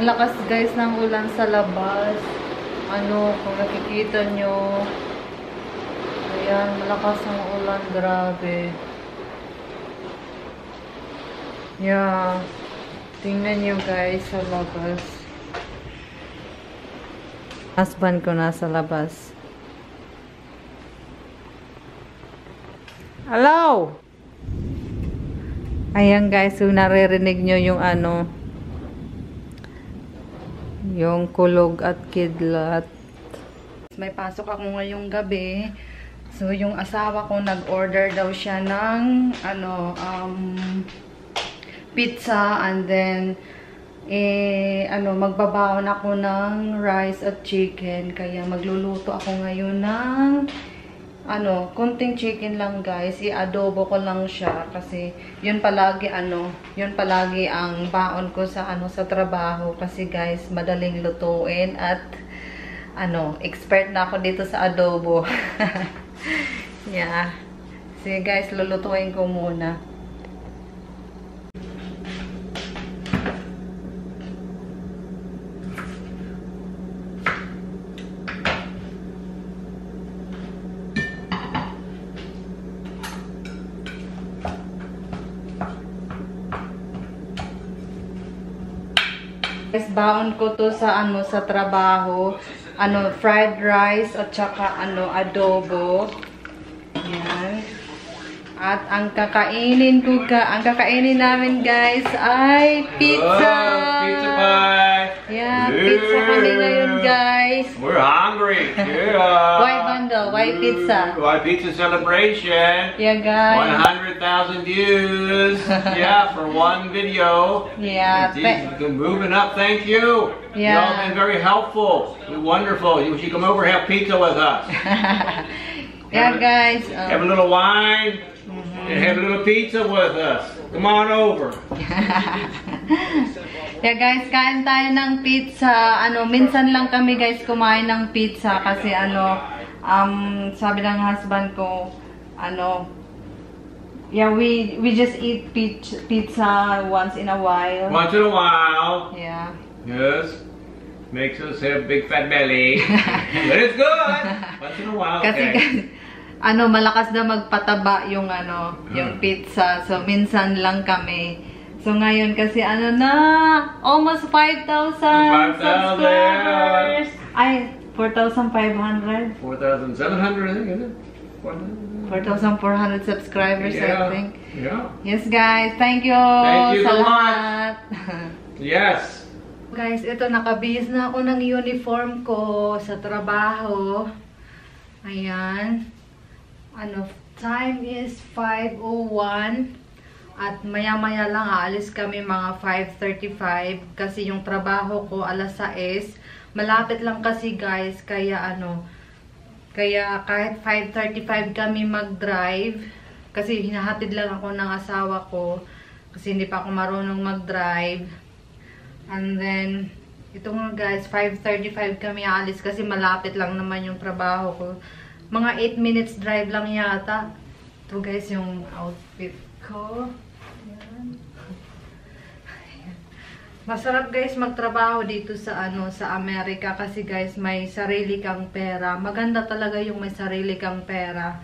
Malakas guys ng ulan sa labas. Ano, kung nakikita nyo. Ayan, malakas ang ulan. Grabe. Yeah. Tingnan nyo guys sa labas. Husband ko nasa labas. Hello! Ayan guys, so naririnig nyo yung ano, yung kulog at kidlat. May pasok ako ngayong gabi. So yung asawa ko nag-order daw siya ng ano, pizza, and then magbabaon ako ng rice at chicken. Kaya magluluto ako ngayon ng konting chicken lang guys. I-adobo ko lang siya kasi yun palagi ang baon ko sa sa trabaho kasi guys, madaling lutuin at expert na ako dito sa adobo. Yeah. Sige guys, lulutuin ko muna. Guys, baon ko to sa sa trabaho, fried rice at saka adobo. Yan. At ang kakainin namin guys ay pizza. Oh, pizza pie. Yeah, pizza kami ngayon guys. We're hungry. Yeah. Why bundle? Why pizza? Why pizza celebration? Yeah guys. 100,000 views. Yeah, for one video. Yeah. Moving up, thank you. Yeah. Y'all been very helpful. Wonderful. You should come over and have pizza with us. Yeah guys. Have a little wine. And have a little pizza with us. Come on over. Yeah guys, kain tayo ng pizza. Minsan lang kami guys kumain ng pizza kasi sabi ng husband ko, yeah, we just eat pizza once in a while. Once in a while. Yeah. Yes. Makes us have big fat belly. But it's good. Once in a while. Kasi Okay. malakas na magpataba yung yung pizza. So minsan lang kami. So ngayon kasi almost 5,000 subscribers. Ay, 4,500. 4,700, I think, is it? 4,400 subscribers, Yeah. I think. Yeah. Yes guys, thank you. Thank you sa so lahat. Yes. Guys, ito nakabihis na ako ng uniform ko sa trabaho. Ayan. Time is 5:01 at maya-maya lang aalis kami mga 5:35 kasi yung trabaho ko alas 6. Malapit lang kasi guys, kaya kaya kahit 5:35 kami mag-drive kasi hinahatid lang ako ng asawa ko kasi hindi pa ako marunong mag-drive. And then ito nga guys, 5:35 kami aalis kasi malapit lang naman yung trabaho ko. Mga 8 minutes drive lang yata. Ito guys yung outfit ko. Ayan. Ayan. Masarap guys magtrabaho dito sa sa Amerika kasi guys may sarili kang pera. Maganda talaga yung may sarili kang pera.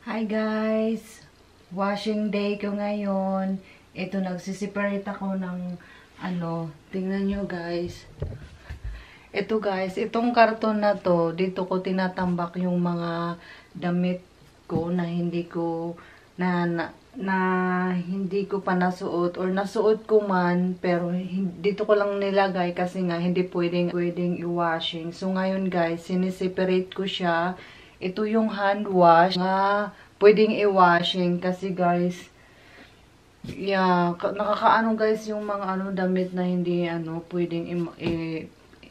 Hi guys. Washing day ko ngayon. Ito nagsisiparate ako ng tingnan nyo guys. Ito guys, itong karton na to, dito ko tinatambak yung mga damit ko na hindi ko hindi ko pa nasuot or nasuot ko man pero dito ko lang nilagay kasi nga hindi pwedeng i-washing. So ngayon guys, siniseparate ko siya. Ito yung hand wash nga pwedeng i-washing kasi guys, yeah, nakakaano guys yung mga damit na hindi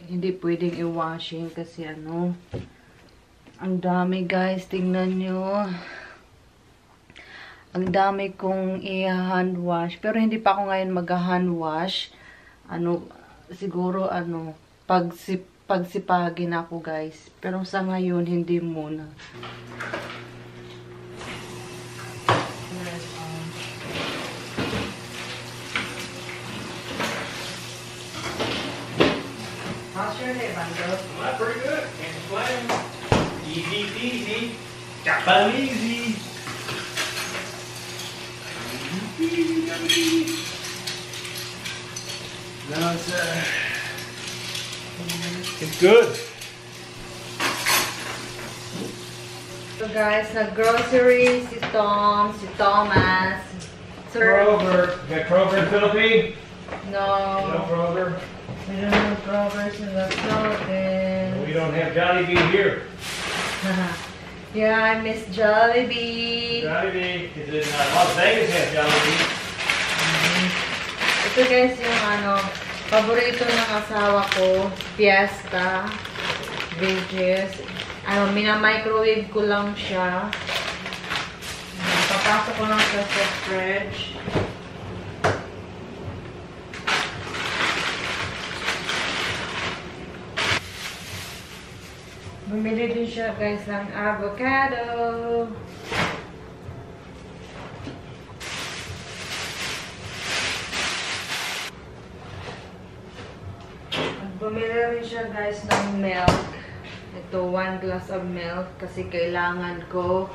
hindi pwedeng i-washing kasi ang dami guys, tingnan nyo. Ang dami kong i-hand wash. Pero hindi pa ako ngayon mag-hand wash. Siguro pagsipagin ako guys. Pero sa ngayon, hindi muna. your day, Bando? Well, pretty good. Can't complain. Easy peasy. Easy. No, it's good. So guys, nag-grocery si Tom, si Thomas. Kroger. You got Kroger in Philippines? No. No Kroger? We don't have Kroger's in the Philippines. We don't have Jollibee here. Yeah, I miss Jollibee. Jollibee is in Las Vegas has Jollibee. Ito guys yung paborito ng asawa ko, Fiesta Veggies. Mina-microwave ko lang siya. Papasok ko lang siya sa fridge. Bumili din siya guys ng avocado. Bumili rin siya guys ng milk. Ito, 1 glass of milk kasi kailangan ko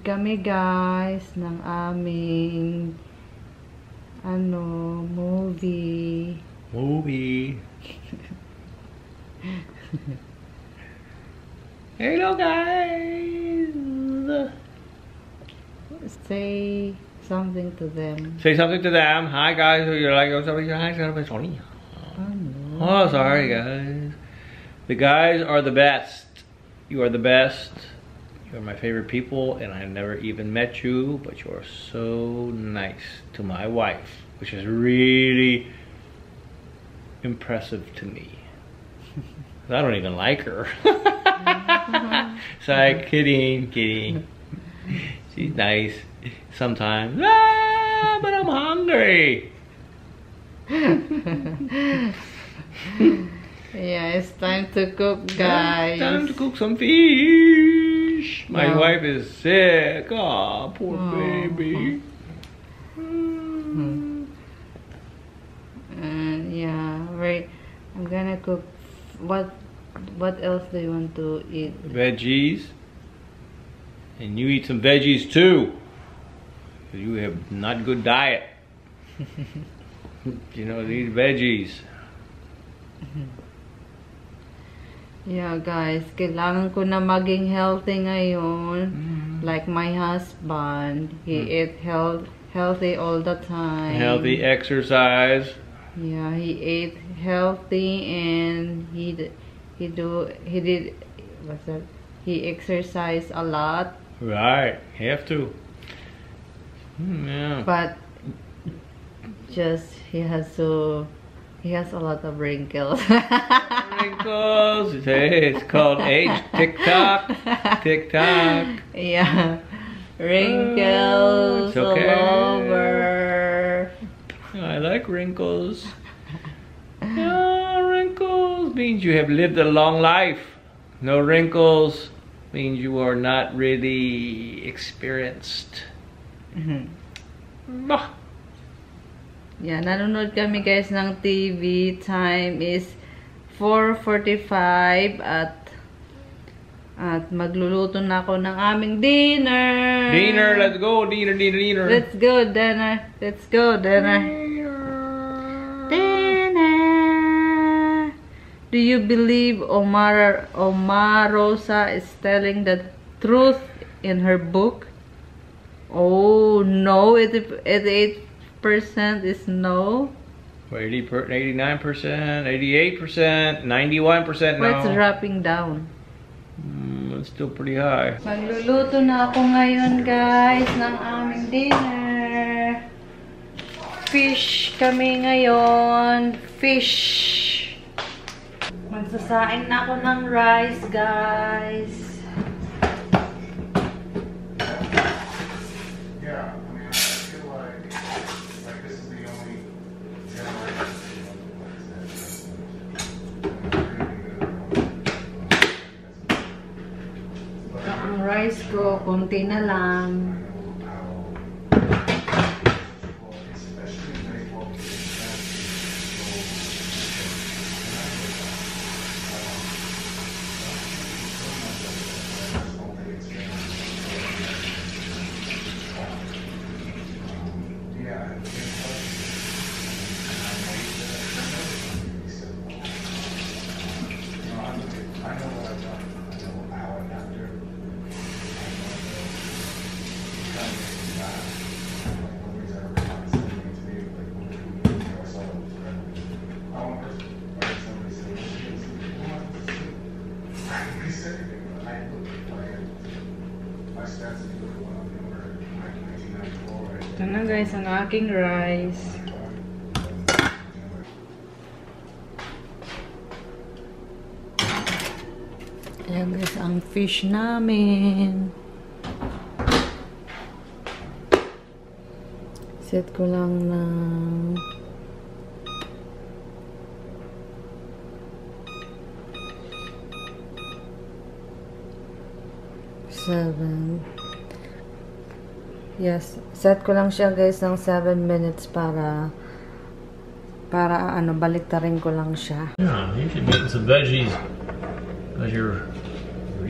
kami guys ng aming movie. Hello guys. Say something to them. Say something to them. Hi guys. You're like something. Hi, sorry. Oh, sorry guys. The guys are the best. You are the best. You're my favorite people, and I never even met you, but you're so nice to my wife, which is really impressive to me. I don't even like her. Sorry, kidding. She's nice sometimes. But I'm hungry. Yeah, it's time to cook, guys. Time to cook some fish. My wife is sick. Oh, poor baby. And yeah, I'm gonna cook. What else do you want to eat? Veggies. And you eat some veggies too. You have not good diet. You know, these veggies. Yeah, guys, kailangan ko na maging healthy ngayon. Like my husband, he eat healthy all the time. Healthy exercise. Yeah, he ate healthy and he exercised a lot. Right, have to. Yeah. But just he has a lot of wrinkles. Wrinkles. Hey, it's called age. TikTok. Yeah, wrinkles It's okay. all over. I like wrinkles. Wrinkles means you have lived a long life. No wrinkles means you are not really experienced. Bah. Yeah, nanonood kami guys ng TV. Time is 4:45 at magluluto na ako ng aming dinner. Let's go. Dinner. Let's go, dinner. Do you believe Omarosa is telling the truth in her book? Oh no, 88% is no. 89%, 88%, 91% no. What's dropping down? It's still pretty high. Magluluto na ako ngayon guys ng aming dinner. Fish kami ngayon. Fish. Magsasaing na ako ng rice, guys. Yeah, I mean, I feel like this is the only generation ko, konti na lang. Ito na guys, ang aking rice. Ayan guys, ang fish namin. Set ko lang ng seven. Yes, set ko lang siya guys ng 7 minutes para ano, baliktarin ko lang siya. Yeah, you should be eating some veggies because you're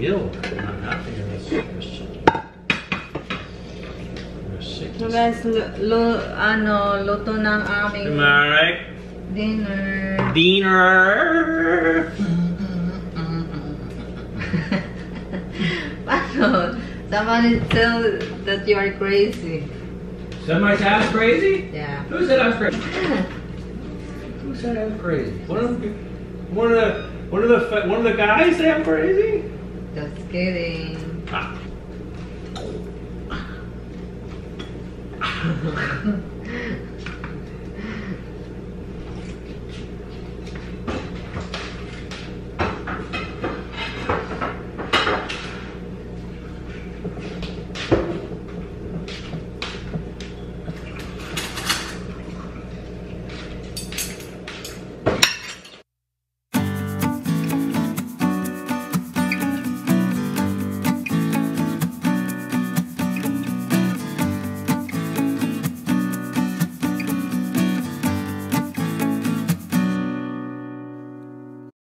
ill. Not happy in this. So guys, luto ng aming Alright. dinner. Dinner. Paano? Somebody tell that you are crazy. Somebody said I was crazy? Yeah. Who said I was crazy? Who said I was crazy? One of the guys say I'm crazy? Just kidding. Ah.